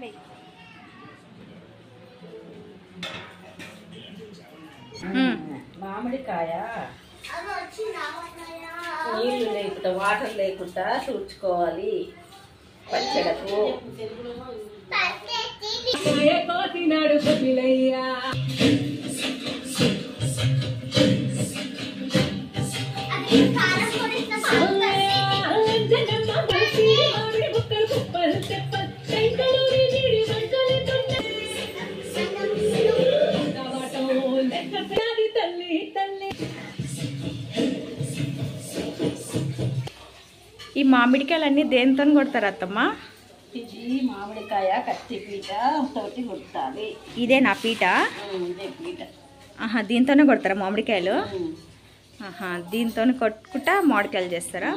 Ready. మామిడికాయ నీళ్లు లేకుండా వాటర్ లేకుండా చూడ్చుకోవాలి పచ్చడకు. ఈ మామిడికాయలన్నీ దేనితో కొడతారు అత్తమ్మ? ఇది మామిడికాయ కత్తి పీట తోటి కొట్టాలి. ఇదే నా పీట? ఇదే పీట. ఆహా, దీంతోనే కొడతారా మామిడికాయలు? ఆహా, దీంతో కొట్టుకుంటా మామిడికాయలు చేస్తారా?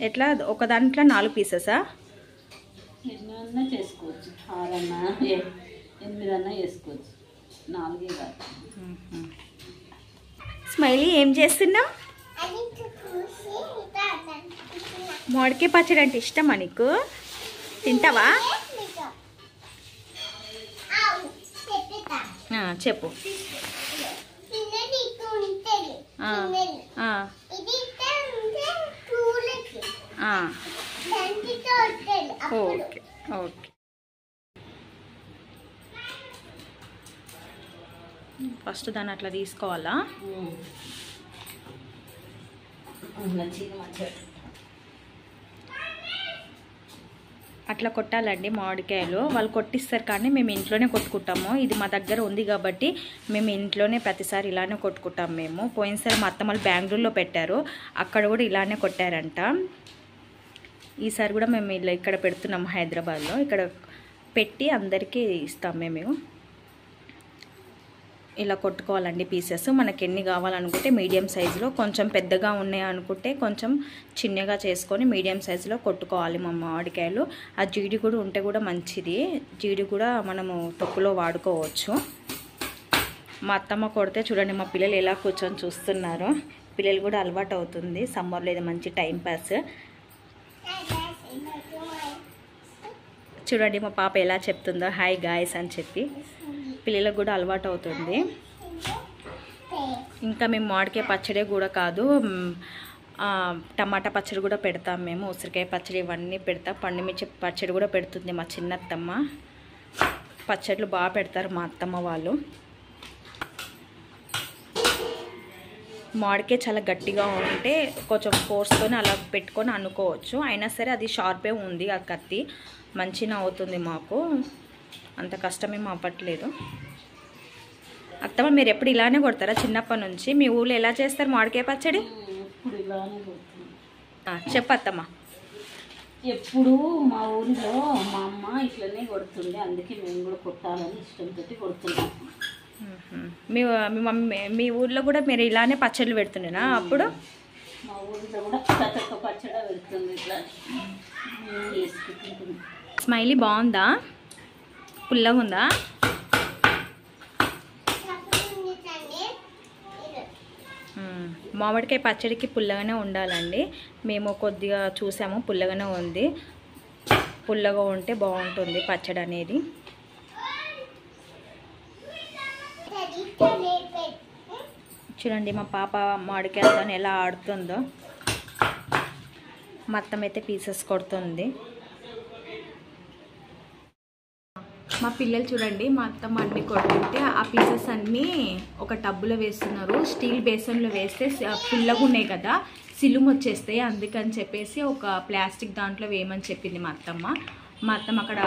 ఎట్లా? ఒక దాంట్లో 4 పీసెసా? ఎన్నన్నా చేసుకోవచ్చు, 6 అన్నా 8 అన్నా చేసుకోవచ్చు, 4 కాదు. స్మైలీ ఏం చేస్తున్నావు? మామిడికాయ పచ్చడి అంటే ఇష్టమా నీకు? తింటావా? చెప్పు. Okay okay. ఫస్ట్ దాన్ని అట్లా తీసుకోవాలా? అట్లా కొట్టాలండి మామిడికాయలు. వాళ్ళు కొట్టిస్తారు కానీ మేము ఇంట్లోనే కొట్టుకుంటాము. ఇది మా దగ్గర ఉంది కాబట్టి మేము ఇంట్లోనే ప్రతిసారి ఇలానే కొట్టుకుంటాం మేము. పోయినసారి మా అత్తమ్మలు బెంగళూరులో పెట్టారు, అక్కడ కూడా ఇలానే కొట్టారంట. ఈసారి కూడా మేము ఇలా ఇక్కడ పెడుతున్నాము హైదరాబాద్లో. ఇక్కడ పెట్టి అందరికీ ఇస్తాం మేము. ఇలా కొట్టుకోవాలండి పీసెస్. మనకి ఎన్ని కావాలనుకుంటే మీడియం సైజులో, కొంచెం పెద్దగా ఉన్నాయి అనుకుంటే కొంచెం చిన్నగా చేసుకొని మీడియం సైజులో కొట్టుకోవాలి మా మామిడికాయలు. ఆ జీడి కూడా ఉంటే కూడా మంచిది. జీడి కూడా మనము తొక్కులో వాడుకోవచ్చు. మా అత్తమ్మ కొడితే చూడండి మా పిల్లలు ఎలా కూర్చొని చూస్తున్నారు. పిల్లలు కూడా అలవాటు అవుతుంది. సమ్మర్లో ఇది మంచి టైంపాస్. చూడండి మా పాప ఎలా చెప్తుందో హాయ్ గాయ్స్ అని చెప్పి. పిల్లలకు కూడా అలవాటు అవుతుంది. ఇంకా మేము మామిడికాయ పచ్చడి కూడా కాదు, టమాటా పచ్చడి కూడా పెడతాం మేము. ఉసిరికాయ పచ్చడి ఇవన్నీ పెడతాం. పండుమిర్చి పచ్చడి కూడా పెడుతుంది మా చిన్నత్తమ్మ. పచ్చళ్ళు బాగా పెడతారు మా అత్తమ్మ వాళ్ళు. మామిడికాయ చాలా గట్టిగా ఉంటే కొంచెం ఫోర్స్తోనే అలా పెట్టుకొని అనుకోవచ్చు. అయినా సరే అది షార్పే ఉంది, ఆ కత్తి మంచిగా అవుతుంది మాకు. అంత కష్టమేమో అవ్వట్లేదు. అత్తమ్మ మీరు ఎప్పుడు ఇలానే కొడతారా చిన్నప్పటి నుంచి? మీ ఊళ్ళో ఎలా చేస్తారు మామిడికాయ పచ్చడి? చెప్పు అత్తమ్మ. ఎప్పుడు మా ఊరిలో మా అమ్మ ఇట్లనే కొడుతుండే, అందుకే మేము కూడా కొట్టాలని ఇష్టంతో కొడుతున్నాం. మీ ఊర్లో కూడా మీరు ఇలానే పచ్చళ్ళు పెడుతుండేనా అప్పుడు? మా ఊరిలో కూడా ప్రతి ఒక్క పచ్చడి పెడుతుంది ఇట్లా వేసుకుంటుంది. స్మైలీ బాగుందా? పుల్లగా ఉందా? మామిడికాయ పచ్చడికి పుల్లగానే ఉండాలండి. మేము కొద్దిగా చూసాము, పుల్లగానే ఉంది. పుల్లగా ఉంటే బాగుంటుంది పచ్చడి అనేది. చూడండి మా పాప మామిడికాయలతో ఎలా ఆడుతుందో. మొత్తం అయితే పీసెస్ కొడుతుంది. మా పిల్లలు చూడండి మా అత్తమ్మ అన్నీ కొడుతుంటే ఆ పీసెస్ అన్నీ ఒక టబ్బులో వేస్తున్నారు. స్టీల్ బేసన్లో వేస్తే పుల్లగా ఉన్నాయి కదా, సిలుము వచ్చేస్తాయి. అందుకని చెప్పేసి ఒక ప్లాస్టిక్ దాంట్లో వేయమని చెప్పింది మా అత్తమ్మ. మా అత్తమ్మ అక్కడ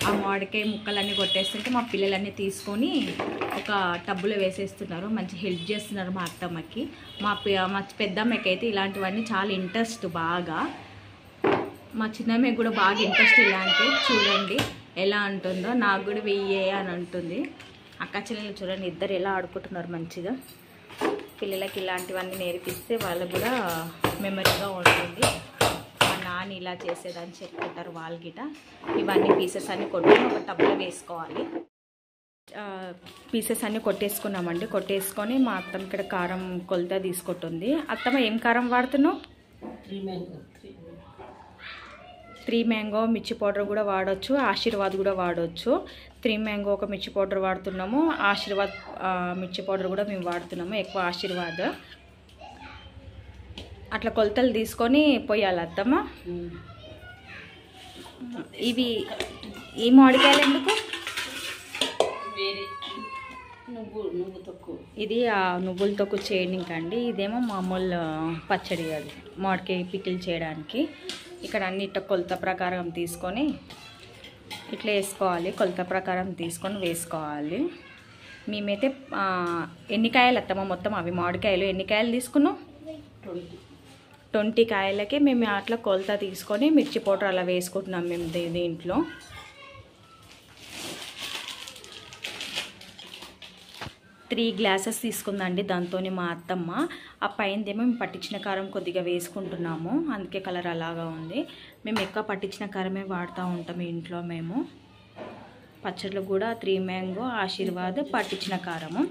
ఆ మామిడికాయ ముక్కలన్నీ కొట్టేస్తుంటే మా పిల్లలన్నీ తీసుకొని ఒక టబ్బులో వేసేస్తున్నారు. మంచి హెల్ప్ చేస్తున్నారు మా అత్తమ్మకి. మా పెద్దమ్మకి అయితే ఇలాంటివన్నీ చాలా ఇంట్రెస్ట్ బాగా. మా చిన్నమ్మకి కూడా బాగా ఇంట్రెస్ట్ ఇలాంటివి. చూడండి ఎలా అంటుందో, నాకు కూడా వెయ్యే అని అంటుంది. అక్క చెల్లెలు చూడండి ఇద్దరు ఎలా ఆడుకుంటున్నారు మంచిగా. పిల్లలకి ఇలాంటివన్నీ నేర్పిస్తే వాళ్ళకు కూడా మెమరీగా ఉంటుంది. మా నాన్న ఇలా చేసేదని చెప్పుకుంటారు వాళ్ళు గిట. ఇవన్నీ పీసెస్ అన్నీ కొట్టుకొని ఒక టబ్లో వేసుకోవాలి. పీసెస్ అన్నీ కొట్టేసుకున్నామండి. కొట్టేసుకొని మా అత్తమ్మ ఇక్కడ కారం కొలత తీసుకుంటుంది. అత్తమ్మ ఏం కారం వాడుతున్నావు? 3 మ్యాంగో మిర్చి పౌడర్ కూడా వాడవచ్చు, ఆశీర్వాద్ కూడా వాడవచ్చు. 3 మ్యాంగో ఒక మిర్చి పౌడర్ వాడుతున్నాము, ఆశీర్వాద్ మిర్చి పౌడర్ కూడా మేము వాడుతున్నాము, ఎక్కువ ఆశీర్వాద్. అట్లా కొలతలు తీసుకొని పోయాలి అత్తమ్మ. ఇవి ఈ మామిడికాయలు ఎందుకు? ఇది ఆ నువ్వుల తొక్కు చేయడానికి అండి. ఇదేమో మామూలు పచ్చడి, అది మామిడికాయ పికిల్ చేయడానికి. ఇక్కడ అన్ని ఇట్లా కొలత ప్రకారం తీసుకొని ఇట్లా వేసుకోవాలి, కొలత ప్రకారం తీసుకొని వేసుకోవాలి. మేమైతే ఎన్ని కాయలు అత్తమ్మ మొత్తం అవి మామిడికాయలు ఎన్ని కాయలు తీసుకున్నాం? 20 కాయలకే మేము అట్లా కొలత తీసుకొని మిర్చి పౌడర్ అలా వేసుకుంటున్నాం మేము దీంట్లో. త్రీ గ్లాసెస్ తీసుకుందండి దాంతో మా అత్తమ్మ. ఆ పైనదేమో మేము పట్టించిన కారం కొద్దిగా వేసుకుంటున్నాము, అందుకే కలర్ అలాగా ఉంది. మేము ఎక్కువ పట్టించిన కారమే వాడుతూ ఉంటాము ఇంట్లో మేము. పచ్చళ్ళు కూడా 3 మ్యాంగో, ఆశీర్వాద్, పట్టించిన కారము.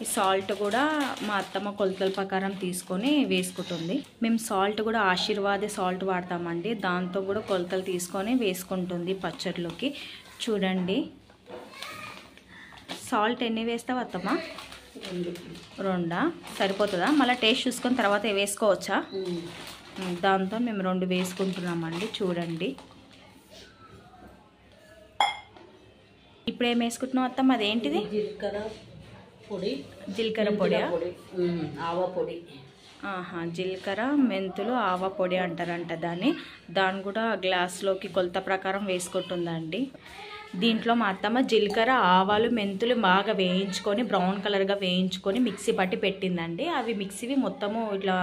ఈ సాల్ట్ కూడా మా అత్తమ్మ కొలతల ప్రకారం తీసుకొని వేసుకుంటుంది. మేము సాల్ట్ కూడా ఆశీర్వాద్ సాల్ట్ వాడతామండి, దాంతో కూడా కొలతలు తీసుకొని వేసుకుంటుంది పచ్చడిలోకి. చూడండి, సాల్ట్ ఎన్ని వేస్తావు అత్తమ్మ? 2 సరిపోతుందా? మళ్ళీ టేస్ట్ చూసుకొని తర్వాత వేసుకోవచ్చా? దాంతో మేము 2 వేసుకుంటున్నామండి. చూడండి, ఇప్పుడు ఏం వేసుకుంటున్నాం అత్తమ్మ? అదేంటిది? జీలకర్ర పొడి, ఆవా పొడి. జీలకర్ర, మెంతులు, ఆవా పొడి అంటారంట దాన్ని కూడా గ్లాస్లోకి కొలత ప్రకారం వేసుకుంటుందండి. దీంట్లో మా అత్తమ్మ జీలకర్ర, ఆవాలు, మెంతులు బాగా వేయించుకొని బ్రౌన్ కలర్గా వేయించుకొని మిక్సీ పట్టి పెట్టిందండి. అవి మిక్సీవి మొత్తము ఇట్లా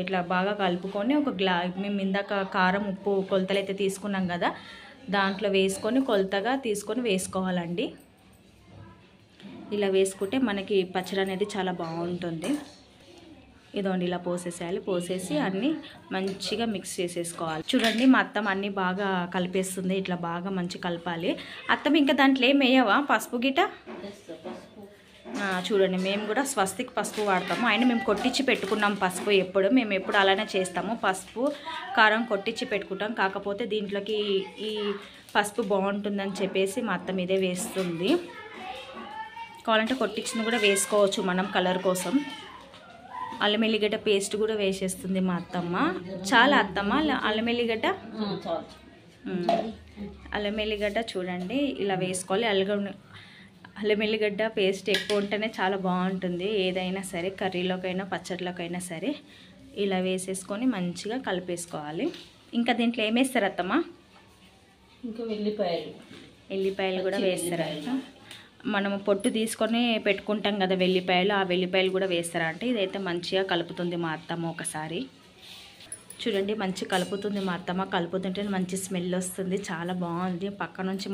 ఇట్లా బాగా కలుపుకొని ఒక మేము ఇందాక కారం, ఉప్పు కొలతలు అయితే తీసుకున్నాం కదా, దాంట్లో వేసుకొని కొలతగా తీసుకొని వేసుకోవాలండి. ఇలా వేసుకుంటే మనకి పచ్చడి అనేది చాలా బాగుంటుంది. ఇదోండి ఇలా పోసేసేయాలి. పోసేసి అన్నీ మంచిగా మిక్స్ చేసేసుకోవాలి. చూడండి, మా అత్తమ్మ అన్నీ బాగా కలిపేస్తుంది. ఇట్లా బాగా మంచి కలపాలి. అత్తమ్మ ఇంకా దాంట్లో ఏం వేయవా? పసుపు గిట? చూడండి, మేము కూడా స్వస్తిక్ పసుపు వాడతాము. అయినా మేము కొట్టించి పెట్టుకున్నాం పసుపు. మేము ఎప్పుడు అలానే చేస్తాము, పసుపు కారం కొట్టించి పెట్టుకుంటాం. కాకపోతే దీంట్లోకి ఈ పసుపు బాగుంటుందని చెప్పేసి మా అత్తమ్మ ఇదే వేస్తుంది. కావాలంటే కొట్టించింది కూడా వేసుకోవచ్చు మనం కలర్ కోసం. అల్లం ఎల్లిగడ్డ పేస్ట్ కూడా వేసేస్తుంది మా అత్తమ్మ. చాలా అత్తమ్మ అల్లం ఎల్లిగడ్డ, అల్లం ఎల్లిగడ్డ చూడండి ఇలా వేసుకోవాలి. అల్లం ఎల్లిగడ్డ పేస్ట్ ఎక్కువ ఉంటేనే చాలా బాగుంటుంది, ఏదైనా సరే కర్రీలోకైనా పచ్చడిలోకైనా సరే. ఇలా వేసేసుకొని మంచిగా కలిపేసుకోవాలి. ఇంకా దీంట్లో ఏమేస్తారు అత్తమ్మ? ఇంకా వెల్లిపాయలు కూడా వేస్తారంట. మనము పొట్టు తీసుకొని పెట్టుకుంటాం కదా వెల్లిపాయలు, ఆ వెల్లిపాయలు కూడా వేస్తారంటే. ఇదైతే మంచిగా కలుపుతుంది మా అత్తమ్మ. ఒకసారి చూడండి, మంచి కలుపుతుంది మా అత్తమ్మ. కలుపుతుంటే మంచి స్మెల్ వస్తుంది, చాలా బాగుంది. పక్క నుంచి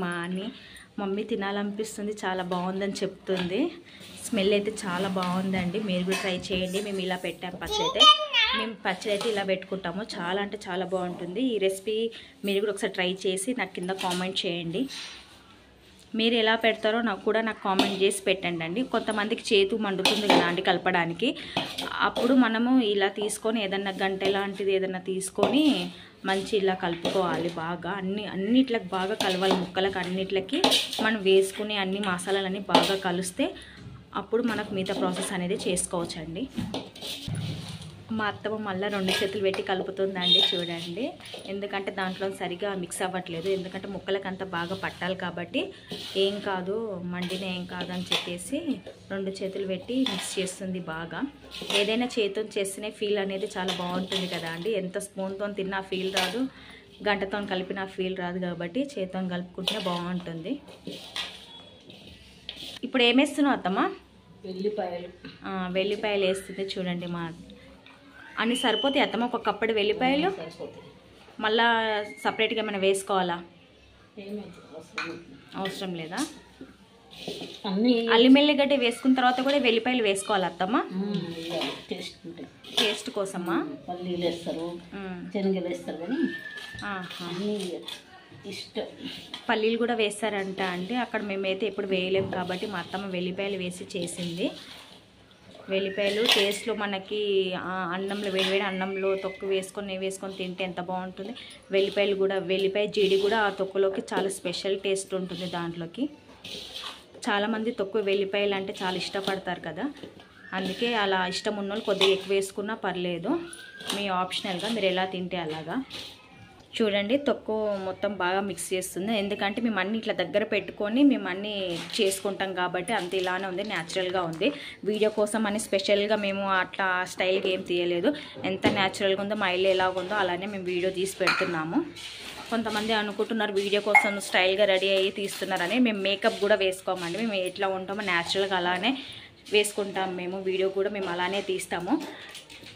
మమ్మీ తినాలనిపిస్తుంది, చాలా బాగుందని చెప్తుంది. స్మెల్ అయితే చాలా బాగుందండి. మీరు కూడా ట్రై చేయండి. మేము ఇలా పెట్టాం పచ్చడి అయితే ఇలా పెట్టుకుంటాము. చాలా అంటే చాలా బాగుంటుంది. ఈ రెసిపీ మీరు కూడా ఒకసారి ట్రై చేసి నాకు కింద కామెంట్ చేయండి. మీరు ఎలా పెడతారో నాకు కామెంట్ చేసి పెట్టండి అండి. కొంతమందికి చేతు మండుతుంది కదా అండి కలపడానికి. అప్పుడు మనము ఇలా తీసుకొని ఏదన్నా గంటె లాంటిది ఏదన్నా తీసుకొని మంచి ఇలా కలుపుకోవాలి. బాగా అన్నిట్లకి బాగా కలవాలి. ముక్కలకు అన్నిట్లకి మనం వేసుకుని అన్ని మసాలాలన్నీ బాగా కలిస్తే అప్పుడు మనకు మిగతా ప్రాసెస్ అనేది చేసుకోవచ్చండి. మా అత్తమ్మ మళ్ళీ 2 చేతులు పెట్టి కలుపుతుందండి. చూడండి, ఎందుకంటే దాంట్లో సరిగా మిక్స్ అవ్వట్లేదు. ఎందుకంటే ముక్కలకు అంతా బాగా పట్టాలి కాబట్టి ఏం కాదు, మండిన ఏం కాదు అని చెప్పేసి 2 చేతులు పెట్టి మిక్స్ చేస్తుంది బాగా. ఏదైనా చేతితో చేస్తేనే ఫీల్ అనేది చాలా బాగుంటుంది కదా అండి. ఎంత స్పూన్తో తిన్నా ఫీల్ రాదు, గంటతో కలిపినా ఫీల్ రాదు. కాబట్టి చేతితో కలుపుకుంటే బాగుంటుంది. ఇప్పుడు ఏమేస్తున్నావు అత్తమ్మ? వెల్లిపాయలు వేస్తుంది. చూడండి, అన్ని సరిపోతాయి అత్తమ్మ? ఒక కప్పటి వెల్లిపాయలు మళ్ళా సపరేట్గా ఏమైనా వేసుకోవాలా? అవసరం లేదా? అల్లం ఎల్లిగడ్డ వేసుకున్న తర్వాత కూడా వెల్లిపాయలు వేసుకోవాలి అత్తమ్మ? టేస్ట్ కోసమా? పల్లీలు వేస్తారు, శనగలు వేస్తారు, కానీ ఇష్టం. పల్లీలు కూడా వేస్తారంట అండి. అక్కడ మేమైతే ఎప్పుడు వేయలేము కాబట్టి మా అత్తమ్మ వెల్లిపాయలు వేసి చేసింది. వెల్లిపాయలు టేస్ట్లో మనకి అన్నంలో వేడివేడి అన్నంలో తొక్కు వేసుకొని నెయ్యి వేసుకొని తింటే ఎంత బాగుంటుంది. వెల్లిపాయలు కూడా, వెల్లిపాయ జీడి కూడా ఆ తొక్కులోకి చాలా స్పెషల్ టేస్ట్ ఉంటుంది. దాంట్లోకి చాలామంది తొక్కు వెల్లిపాయలు అంటే చాలా ఇష్టపడతారు కదా, అందుకే అలా ఇష్టం ఉన్నోళ్ళు కొద్దిగా ఎక్కువ వేసుకున్నా పర్లేదు, మీ ఆప్షనల్గా మీరు ఎలా తింటే అలాగా. చూడండి తొక్కు మొత్తం బాగా మిక్స్ చేస్తుంది, ఎందుకంటే మేము అన్నీ ఇట్లా దగ్గర పెట్టుకొని మేము అన్నీ చేసుకుంటాం కాబట్టి అంత ఇలానే ఉంది, న్యాచురల్గా ఉంది. వీడియో కోసం అని స్పెషల్గా మేము అట్లా స్టైల్గా ఏం తీయలేదు, ఎంత న్యాచురల్గా ఉందో మా ఇల్లు ఎలాగ ఉందో అలానే మేము వీడియో తీసి పెడుతున్నాము. కొంతమంది అనుకుంటున్నారు వీడియో కోసం స్టైల్గా రెడీ అయ్యి తీస్తున్నారని. మేము మేకప్ కూడా వేసుకోమండి, మేము ఎట్లా ఉంటామో న్యాచురల్గా అలానే వేసుకుంటాం. మేము వీడియో కూడా మేము అలానే తీస్తాము.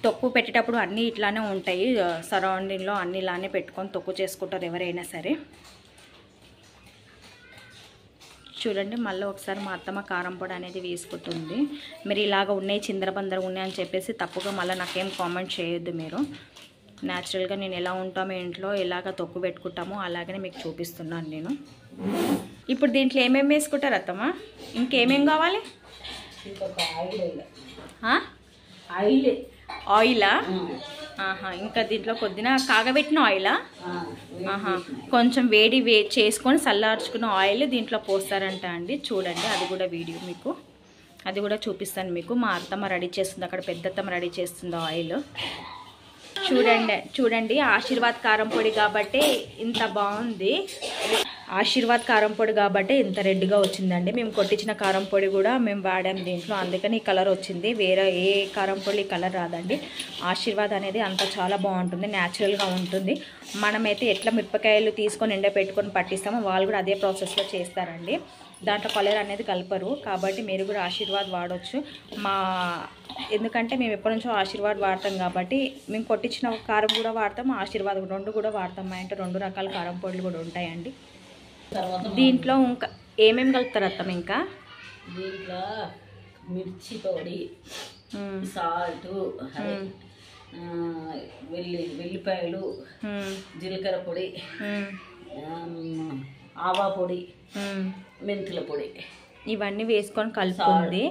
తొక్కు పెట్టేటప్పుడు అన్నీ ఇట్లానే ఉంటాయి, సరౌండింగ్లో అన్నీ ఇలానే పెట్టుకొని తొక్కు చేసుకుంటారు ఎవరైనా సరే. చూడండి మళ్ళీ ఒకసారి మా అత్తమ్మ కారం పొడి అనేది వేసుకుంటుంది. మీరు ఇలాగ ఉన్నాయి చిందరబందర ఉన్నాయి అని చెప్పేసి తప్పుగా మళ్ళీ నాకేం కామెంట్ చేయొద్దు మీరు. న్యాచురల్గా నేను ఎలా ఉంటామో ఇంట్లో ఎలాగ తొక్కు పెట్టుకుంటామో అలాగనే మీకు చూపిస్తున్నాను నేను. ఇప్పుడు దీంట్లో ఏమేమి వేసుకుంటారు అత్తమ్మ, ఇంకేమేమి కావాలి? ఆయిలా? ఇంకా దీంట్లో కొద్దిగా కాగబెట్టిన ఆయిలా? కొంచెం వేడి చేసుకొని చల్లార్చుకున్న ఆయిల్ దీంట్లో పోస్తారంట అండి. చూడండి అది కూడా వీడియో మీకు అది కూడా చూపిస్తాను మీకు. మా అత్తమ్మ రెడీ చేస్తుంది, అక్కడ పెద్దత్తమ్మ రెడీ చేస్తుంది ఆయిల్. చూడండి ఆశీర్వాద్ కారం పొడి కాబట్టి ఇంత బాగుంది, ఆశీర్వాద్ కారం పొడి కాబట్టి ఇంత రెడ్గా వచ్చిందండి. మేము కొట్టించిన కారం పొడి కూడా మేము వాడాం దీంట్లో, అందుకని ఈ కలర్ వచ్చింది. వేరే ఏ కారం పొడి కలర్ రాదండి. ఆశీర్వాద్ అనేది అంత చాలా బాగుంటుంది, న్యాచురల్గా ఉంటుంది. మనమైతే ఎట్లా మిరపకాయలు తీసుకొని ఎండబెట్టుకొని పట్టిస్తామో వాళ్ళు కూడా అదే ప్రాసెస్లో చేస్తారండి. దాంట్లో కలర్ అనేది కలపరు, కాబట్టి మీరు కూడా ఆశీర్వాద్ వాడవచ్చు. ఎందుకంటే మేము ఎప్పటి నుంచో ఆశీర్వాద్ వాడతాం కాబట్టి మేము కొట్టించిన కారం కూడా వాడతాం, ఆశీర్వాద్ రెండు కూడా వాడతాం. మా ఇంట్లో 2 రకాల కారం పొడులు కూడా ఉంటాయండి. దీంట్లో ఇంకా ఏమేమి కలుపుతారు అత్తమ్మ? ఇంకా దీంట్లో మిర్చి పొడి, సాల్ట్, వెల్లిపాయలు, జీలకర్ర పొడి, ఆవా పొడి, మెంతుల పొడి ఇవన్నీ వేసుకొని కలుపుకుంది.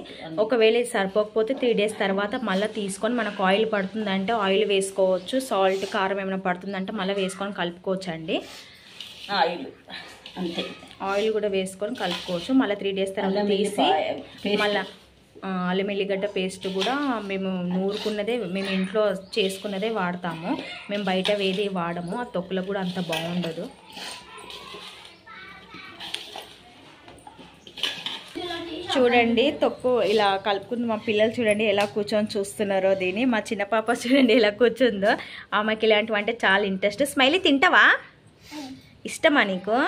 ఒకవేళ ఇది సరిపోకపోతే 3 డేస్ తర్వాత మళ్ళీ తీసుకొని మనకు ఆయిల్ పడుతుందంటే ఆయిల్ వేసుకోవచ్చు, సాల్ట్ కారం ఏమైనా పడుతుందంటే మళ్ళీ వేసుకొని కలుపుకోవచ్చు అండి. ఆయిల్ అంతే, ఆయిల్ కూడా వేసుకొని కలుపుకోవచ్చు. మళ్ళీ 3 డేస్ తర్వాత తీసి మళ్ళీ అల్లం ఎల్లిగడ్డ పేస్ట్ కూడా మేము నూరుకున్నదే, మేము ఇంట్లో చేసుకున్నదే వాడతాము, మేము బయట వేది వాడము. ఆ తొక్కులో కూడా అంత బాగుండదు. చూడండి తొక్కు ఇలా కలుపుకుంది. మా పిల్లలు చూడండి ఎలా కూర్చొని చూస్తున్నారో దీన్ని. మా చిన్న పాప చూడండి ఎలా కూర్చుందో, ఆమెకి ఇలాంటివి అంటే చాలా ఇంట్రెస్ట్. స్మైలీ తింటావా? ఇష్టమా నీకు?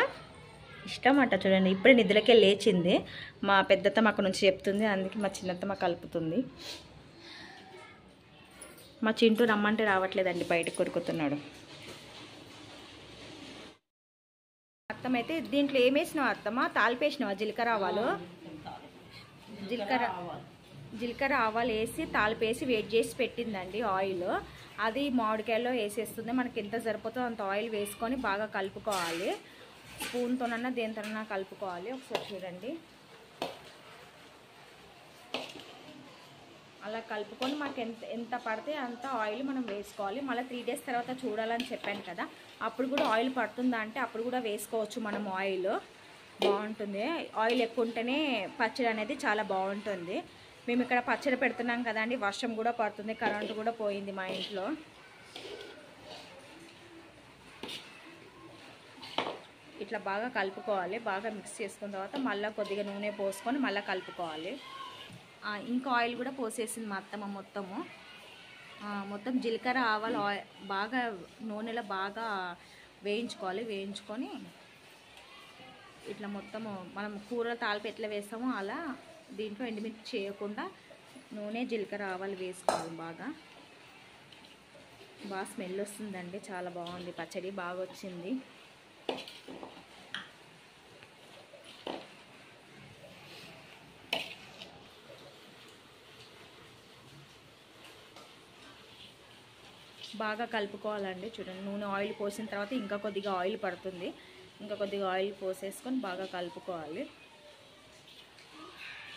ఇష్టం అంట. చూడండి ఇప్పుడే నిద్రకే లేచింది. మా పెద్దత్తమ్మ అక్కడ నుంచి చెప్తుంది, అందుకే మా చిన్నత్తమ్మ కలుపుతుంది. మా చింటూ రమ్మంటే రావట్లేదండి, బయటకు కొరుకుతున్నాడు. అత్తమ్మ అయితే దీంట్లో ఏమేసినావా అత్తమ్మ? తాలిపేసినావా? జీలకర్ర ఆవాలు, జీలకర్ర ఆవాలు వేసి తాలిపేసి వేడి చేసి పెట్టిందండి ఆయిల్. అది మామిడికాయలో వేసేస్తుంది. మనకి ఎంత సరిపోతుందో అంత ఆయిల్ వేసుకొని బాగా కలుపుకోవాలి. స్పూన్తోనన్నా దేనితోనన్నా కలుపుకోవాలి. ఒకసారి చూడండి అలా కలుపుకొని మాకు ఎంత పడితే అంత ఆయిల్ మనం వేసుకోవాలి. మళ్ళీ 3 డేస్ తర్వాత చూడాలని చెప్పాను కదా, అప్పుడు కూడా ఆయిల్ పడుతుందా అంటే అప్పుడు కూడా వేసుకోవచ్చు మనం. ఆయిల్ బాగుంటుంది, ఆయిల్ ఎక్కువ ఉంటేనే పచ్చడి అనేది చాలా బాగుంటుంది. మేము ఇక్కడ పచ్చడి పెడుతున్నాం కదండి, వర్షం కూడా పడుతుంది, కరెంటు కూడా పోయింది మా ఇంట్లో. ఇట్లా బాగా కలుపుకోవాలి. బాగా మిక్స్ చేసుకున్న తర్వాత మళ్ళీ కొద్దిగా నూనె పోసుకొని మళ్ళీ కలుపుకోవాలి. ఇంకా ఆయిల్ కూడా పోసేసింది మా అత్తమ్మ మొత్తం జీలకర్ర ఆవాలు బాగా నూనెలో బాగా వేయించుకోవాలి. వేయించుకొని ఇట్లా మొత్తము మనం కూర తాలిపి ఎట్లా వేస్తామో అలా దీంట్లో ఎండుమిర్చి చేయకుండా నూనె జీలకర్ర ఆవాలు వేసుకోవాలి. బాగా స్మెల్ వస్తుందండి, చాలా బాగుంది పచ్చడి, బాగా వచ్చింది. బాగా కలుపుకోవాలండి. చూడండి నూనె ఆయిల్ పోసిన తర్వాత ఇంకా కొద్దిగా ఆయిల్ పడుతుంది, ఇంకా కొద్దిగా ఆయిల్ పోసేసుకొని బాగా కలుపుకోవాలి.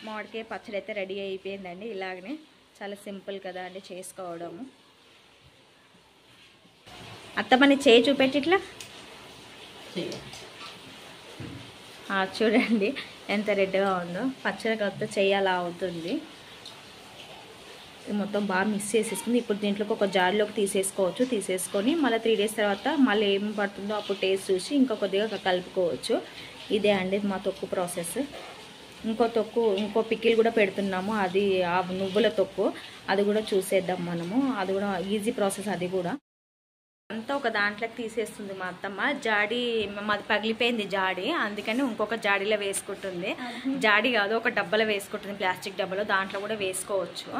మామిడికాయ పచ్చడి అయితే రెడీ అయిపోయిందండి. ఇలాగనే చాలా సింపుల్ కదా అండి చేసుకోవడము. అత్తమ్మని చేయి చూపెట్టి ఇట్లా చూడండి ఎంత రెడ్గా ఉందో. పచ్చడి కలిపితే చెయ్యి అలా అవుతుంది. మొత్తం బాగా మిక్స్ చేసేసుకుంది. ఇప్పుడు దీంట్లోకి ఒక జార్లోకి తీసేసుకొని మళ్ళీ 3 days తర్వాత మళ్ళీ ఏం పడుతుందో అప్పుడు టేస్ట్ చూసి ఇంకో కొద్దిగా కలుపుకోవచ్చు. ఇదే అండి మా తొక్కు ప్రాసెస్. ఇంకో పికిల్ కూడా పెడుతున్నాము, అది ఆ నువ్వుల తొక్కు, అది కూడా చూసేద్దాం మనము. అది కూడా ఈజీ ప్రాసెస్. అది కూడా అంతా ఒక దాంట్లోకి తీసేస్తుంది మా అత్తమ్మ. జాడి మాది పగిలిపోయింది జాడి, అందుకని ఇంకొక జాడీలో వేసుకుంటుంది. జాడి కాదు, ఒక డబ్బాలో వేసుకుంటుంది, ప్లాస్టిక్ డబ్బాలో. దాంట్లో కూడా వేసుకోవచ్చు.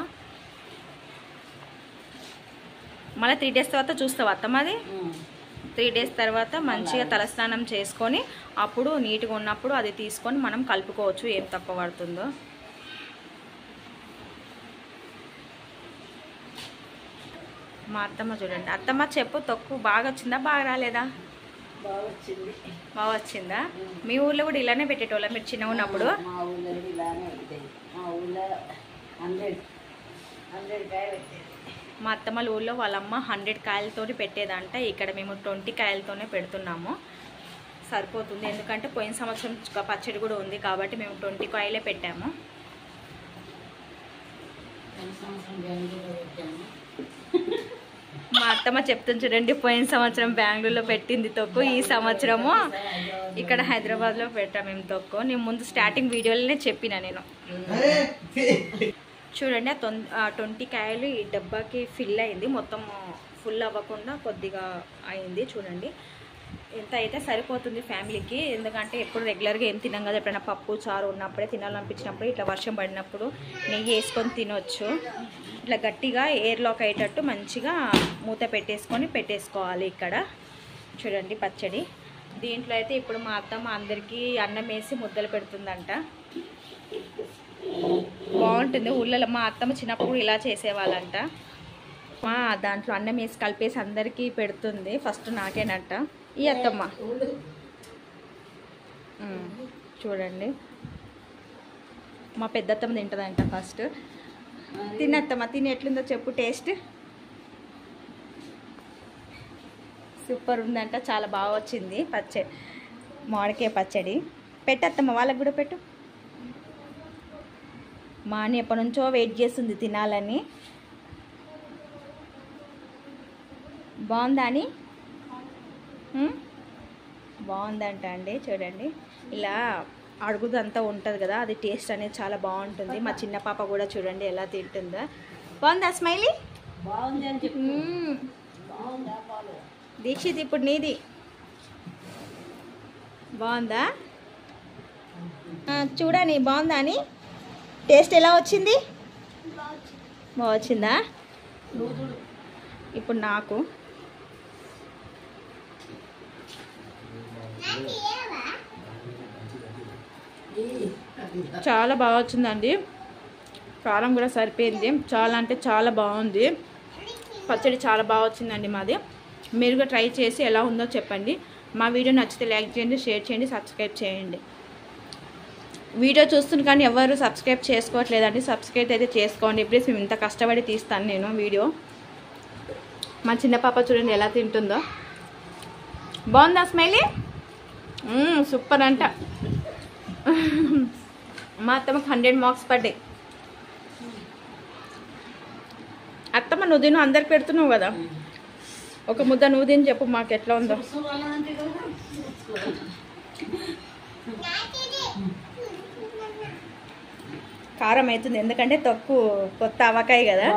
మళ్ళీ 3 days తర్వాత చూస్తావా అత్తమ్మ? అది 3 days తర్వాత మంచిగా తలస్నానం చేసుకొని అప్పుడు నీట్గా ఉన్నప్పుడు అది తీసుకొని మనం కలుపుకోవచ్చు, ఏం తక్కువ పడుతుందో. మా అత్తమ్మ చూడండి. అత్తమ్మ చెప్పు, తొక్కు బాగా వచ్చిందా బాగా రాలేదా? బాగా వచ్చిందా? మీ ఊర్లో కూడా ఇలానే పెట్టేటోళ్ళ మీరు చిన్నగా ఉన్నప్పుడు? మా ఊళ్ళో ఇలానే పెట్టేది. మా ఊళ్ళో 100 కాయలు పెట్టేది. మా అత్తమ్మల ఊళ్ళో వాళ్ళమ్మ 100 కాయలతో పెట్టేదంట. ఇక్కడ మేము 20 కాయలతోనే పెడుతున్నాము. సరిపోతుంది, ఎందుకంటే పోయిన సంవత్సరం పచ్చడి కూడా ఉంది కాబట్టి మేము 20 కాయలే పెట్టాము. మా అత్తమ్మ చెప్తుంది చూడండి, పోయిన సంవత్సరం బెంగళూరులో పెట్టింది తొక్కు, ఈ సంవత్సరము ఇక్కడ హైదరాబాద్లో పెట్టాము మేము తొక్కు. నేను ముందు స్టార్టింగ్ వీడియోలోనే చెప్పిన నేను. చూడండి ఆ 20 కాయలు ఈ డబ్బాకి ఫిల్ అయింది. మొత్తం ఫుల్ అవ్వకుండా కొద్దిగా అయింది. చూడండి ఎంత అయితే సరిపోతుంది ఫ్యామిలీకి. ఎందుకంటే ఎప్పుడు రెగ్యులర్గా ఏం తినాం కదా, ఎప్పుడైనా పప్పు చారు ఉన్నప్పుడే తినాలనిపించినప్పుడు ఇట్లా వర్షం పడినప్పుడు నెయ్యి వేసుకొని తినొచ్చు. ఇట్లా గట్టిగా ఎయిర్లాక్ అయ్యేటట్టు మంచిగా మూత పెట్టేసుకోవాలి. ఇక్కడ చూడండి పచ్చడి. దీంట్లో అయితే ఇప్పుడు మా అత్తమ్మ అందరికీ అన్నం వేసి ముద్దలు పెడుతుందంట. బాగుంటుంది. ఊళ్ళలో మా అత్తమ్మ చిన్నప్పుడు ఇలా చేసేవాళ్ళంట. మా దాంట్లో అన్నం వేసి కలిపేసి అందరికీ పెడుతుంది. ఫస్ట్ నాకేనంట ఈ అత్తమ్మ. చూడండి మా పెద్దత్తమ్మ తింటుందంట ఫస్ట్. తినత్తమ్మ, తిని ఎట్లుందో చెప్పు టేస్ట్. సూపర్ ఉందంట, చాలా బాగా వచ్చింది పచ్చడి, మామిడికాయ పచ్చడి. పెట్టత్తమ్మ వాళ్ళకి కూడా పెట్టు. మా అని ఎప్పటి నుంచో వెయిట్ చేస్తుంది తినాలని. బాగుందా అని? బాగుందంట అండి. చూడండి ఇలా అడుగుదంతా ఉంటుంది కదా, అది టేస్ట్ అనేది చాలా బాగుంటుంది. మా చిన్న పాప కూడా చూడండి ఎలా తింటుందో. బాగుందా స్మైలీ? బాగుంది అని చెప్పి. దీక్షిత్ ఇప్పుడు నీది బాగుందా? చూడని బాగుందా అని? టేస్ట్ ఎలా వచ్చింది? బాగా వచ్చిందా? ఇప్పుడు నాకు చాలా బాగా వచ్చిందండి. కారం కూడా సరిపోయింది. చాలా అంటే చాలా బాగుంది పచ్చడి, చాలా బాగా వచ్చిందండి మాది. మీరు కూడా ట్రై చేసి ఎలా ఉందో చెప్పండి. మా వీడియో నచ్చితే లైక్ చేయండి, షేర్ చేయండి, సబ్స్క్రైబ్ చేయండి. వీడియో చూస్తుంది కానీ ఎవరు సబ్స్క్రైబ్ చేసుకోవట్లేదండి. సబ్స్క్రైబ్ అయితే చేసుకోండి ప్లీజ్. మేము ఇంత కష్టపడి తీస్తాను నేను వీడియో. మా చిన్న పాప చూడండి ఎలా తింటుందో. బాగుందా స్మైలీ? సూపర్ అంట. మా అత్తమ్మకి 100 మార్క్స్ పడ్డాయి. అత్తమ్మ నువ్వు తిను, అందరికి పెడుతున్నావు కదా, ఒక ముద్ద నువ్వు తిని చెప్పు మాకు ఎట్లా ఉందో. కారం అవుతుంది ఎందుకంటే తక్కువ కొత్త ఆవకాయ కదా,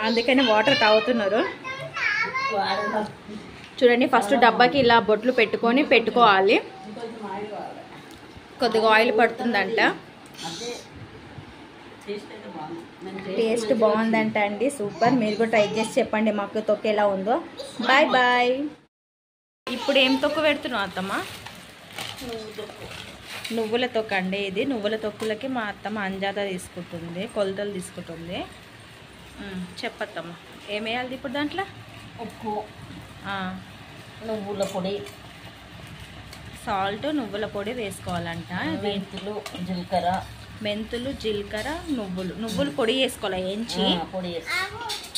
అందుకని వాటర్ తాగుతున్నారు. చూడండి ఫస్ట్ డబ్బాకి ఇలా బొట్లు పెట్టుకోవాలి. కొద్దిగా ఆయిల్ పడుతుందంట. టేస్ట్ బాగుందంట అండి, సూపర్. మీరు కూడా ట్రై చేసి చెప్పండి మాకు తొక్కు ఎలా ఉందో. Bye bye. ఇప్పుడు ఏం తొక్కు పెడుతున్నావు అత్తమ్మ? నువ్వుల తొక్కు అండి ఇది. నువ్వుల తొక్కులకి మా అత్తమ్మ అంజాదా తీసుకుంటుంది, కొలతలు తీసుకుంటుంది. చెప్పత్తమ్మ ఏం వేయాలి ఇప్పుడు దాంట్లో? ఉప్పు, నువ్వుల పొడి, సాల్ట్, నువ్వుల పొడి వేసుకోవాలంట. మెంతులు, జీలకర్ర, మెంతులు, జీలకర్ర, నువ్వులు పొడి చేసుకోవాలి వేయించి. పొడి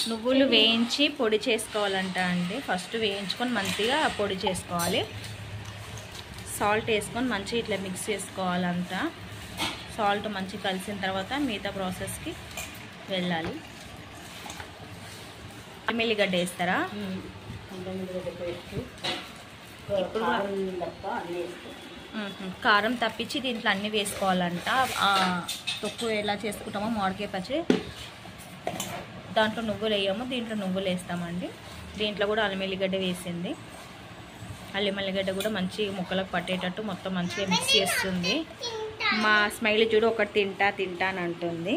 నువ్వులు వేయించి పొడి చేసుకోవాలంట అండి. ఫస్ట్ వేయించుకొని మంచిగా పొడి చేసుకోవాలి. సాల్ట్ వేసుకొని మంచిగా ఇట్లా మిక్స్ చేసుకోవాలంతా. సాల్ట్ మంచిగా కలిసిన తర్వాత మిగతా ప్రాసెస్కి వెళ్ళాలి. ఎల్లిగడ్డ వేస్తారా? ఇప్పుడు కారం తప్పించి దీంట్లో అన్నీ వేసుకోవాలంట. తొక్కు ఎలా చేసుకుంటామో మామిడికాయ పచ్చడి దాంట్లో నువ్వులు వేయము, దీంట్లో నువ్వులు వేస్తామండి. దీంట్లో కూడా అల్లం ఎల్లిగడ్డ వేసింది. అల్లం ఎల్లిగడ్డ కూడా మంచి ముక్కలకు పట్టేటట్టు మొత్తం మంచిగా మిక్స్ చేస్తుంది. మా స్మైల్ చూడు ఒకటి తింటా అని అంటుంది.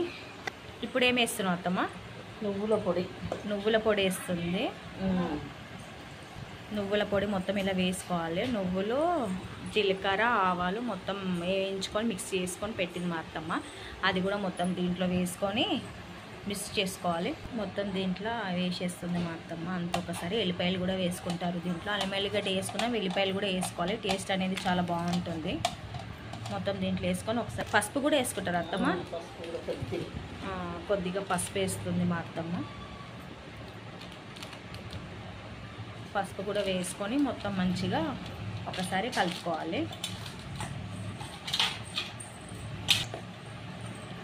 ఇప్పుడు ఏం వేస్తున్నావు అత్తమ్మ? నువ్వుల పొడి వేస్తుంది. నువ్వుల పొడి మొత్తం ఇలా వేసుకోవాలి. నువ్వులు, జీలకర్ర, ఆవాలు మొత్తం వేయించుకొని మిక్స్ చేసుకొని పెట్టింది మా అత్తమ్మ. అది కూడా మొత్తం దీంట్లో వేసుకొని మిక్స్ చేసుకోవాలి. మొత్తం దీంట్లో వేసేస్తుంది మా అత్తమ్మ. అంత ఒకసారి ఎల్లిపాయలు కూడా వేసుకుంటారు దీంట్లో. అల్లం ఎల్లిగడ్డ వేసుకున్నాం, వెల్లిపాయలు కూడా వేసుకోవాలి. టేస్ట్ అనేది చాలా బాగుంటుంది. మొత్తం దీంట్లో వేసుకొని ఒకసారి పసుపు కూడా వేసుకుంటారు అత్తమ్మ. కొద్దిగా పసుపు వేస్తుంది మా అత్తమ్మ. పసుపు కూడా వేసుకొని మొత్తం మంచిగా ఒకసారి కలుపుకోవాలి.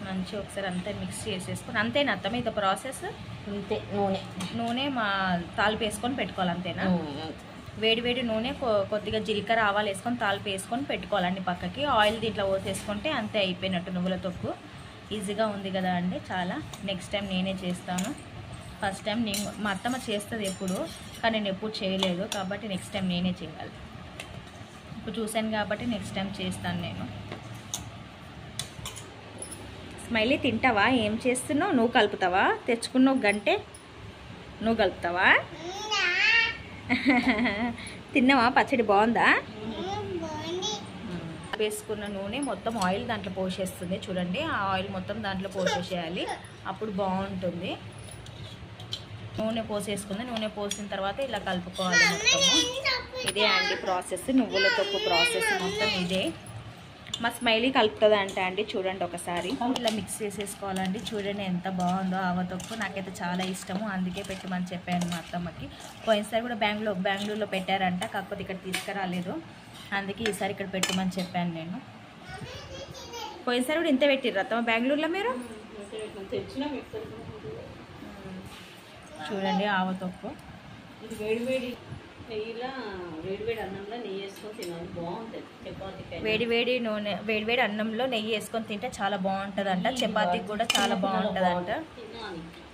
మంచిగా ఒకసారి అంతా మిక్స్ చేసేసుకొని అంతేనా అత్తమ్మ ఇది ప్రాసెస్? అంతే. నూనె మా తాలింపు వేసుకొని పెట్టుకోవాలి అంతేనా? వేడి నూనె కొద్దిగా జీలకర్ర, ఆవాలు వేసుకొని తాలింపు వేసుకొని పెట్టుకోవాలండి పక్కకి. ఆయిల్ దీంట్లో పోసేసుకుంటే అంతే అయిపోయినట్టు. నువ్వుల తొక్కు ఈజీగా ఉంది కదా అండి చాలా. నెక్స్ట్ టైం నేనే చేస్తాను. ఫస్ట్ టైం మా అత్తమ్మ చేస్తుంది ఎప్పుడు, కానీ నేను ఎప్పుడు చేయలేదు కాబట్టి నెక్స్ట్ టైం నేనే చేయాలి. ఇప్పుడు చూశాను కాబట్టి నెక్స్ట్ టైం చేస్తాను నేను. స్మైలీ తింటావా? ఏం చేస్తున్నావు? నువ్వు కలుపుతావా? తెచ్చుకున్నావు గంటే నువ్వు కలుపుతావా? తిన్నావా? పచ్చడి బాగుందా? వేసుకున్న నూనె మొత్తం ఆయిల్ దాంట్లో పోసేస్తుంది చూడండి. ఆ ఆయిల్ మొత్తం దాంట్లో పోసేసేయాలి, అప్పుడు బాగుంటుంది. నూనె పోసేసుకుంది. నూనె పోసిన తర్వాత ఇలా కలుపుకోవాలి మొత్తము. ఇదే అండి ప్రాసెస్, నువ్వుల తొక్కు ప్రాసెస్ మొత్తం ఇదే. మా స్మైలీ కలుపుతుంది అండి. చూడండి ఒకసారి ఇలా మిక్స్ చేసేసుకోవాలండి. చూడండి ఎంత బాగుందో ఆవ తొక్కు. నాకైతే చాలా ఇష్టము, అందుకే పెట్టమని చెప్పాను మా అత్తమ్మకి. పోయినసారి కూడా బెంగళూరులో పెట్టారంట, కాకపోతే ఇక్కడ తీసుకురాలేదు. అందుకే ఈసారి ఇక్కడ పెట్టమని చెప్పాను నేను. పోయినసారి కూడా ఇంత పెట్టిర్రు అత్తమ్మ బెంగళూరులో మీరు? చూడండి ఆవ తొక్కు. ఇది వేడివేడి నెయ్యిలా వేడివేడి అన్నంలో నెయ్యి వేసుకొని తినాలి, బాగుంటుంది. చపాతీకి వేడివేడి అన్నంలో నెయ్యి వేసుకొని తింటే చాలా బాగుంటుందంట. చపాతీకి కూడా చాలా బాగుంటుందంట.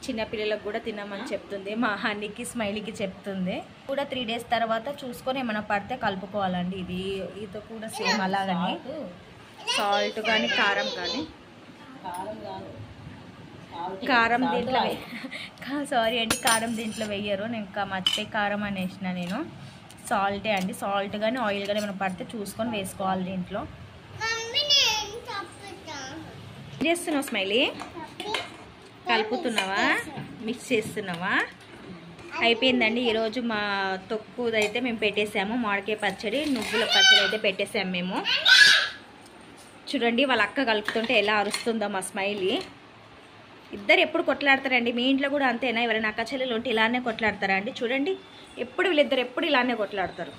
చిన్నపిల్లలకు కూడా తినమని చెప్తుంది. మా హనీకి, స్మైలీకి చెప్తుంది కూడా. 3 days తర్వాత చూసుకొని ఏమైనా పడితే కలుపుకోవాలండి. ఇది కూడా సేమ్ అలాగని సాల్ట్ కానీ కారం కానీ. కారం దీంట్లో సారీ అండి, కారం దీంట్లో వేయరు. నేను ఇంకా మర్చిపోయి కారం అనేసిన నేను. సాల్టే అండి. సాల్ట్ కానీ ఆయిల్ కానీ ఏమైనా పడితే చూసుకొని వేసుకోవాలి దీంట్లో. చేస్తున్నావు స్మైలీ? కలుపుతున్నావా? మిక్స్ చేస్తున్నావా? అయిపోయిందండి. ఈరోజు మా తొక్కుదైతే మేము పెట్టేసాము. మామిడికాయ పచ్చడి, నువ్వుల పచ్చడి అయితే పెట్టేసాము మేము. చూడండి వాళ్ళ అక్క కలుపుతుంటే ఎలా అరుస్తుందో మా స్మైలీ. ఇద్దరు ఎప్పుడు కొట్లాడతారండి. మీ ఇంట్లో కూడా అంతేనా? ఎవరైనా అక్క చెల్లెలు ఉంటే ఇలానే కొట్లాడతారా అండి? చూడండి వీళ్ళిద్దరు ఎప్పుడు ఇలానే కొట్లాడతారు.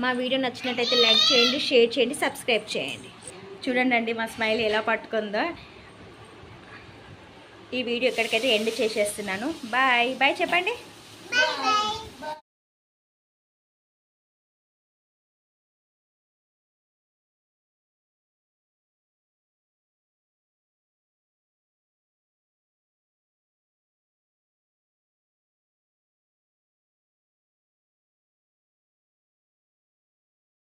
మా వీడియో నచ్చినట్టయితే లైక్ చేయండి, షేర్ చేయండి, సబ్స్క్రైబ్ చేయండి. చూడండి అండి మా స్మైల్ ఎలా పట్టుకుందో. ఈ వీడియో ఎక్కడికైతే ఎండ్ చేసేస్తున్నాను. బాయ్ చెప్పండి.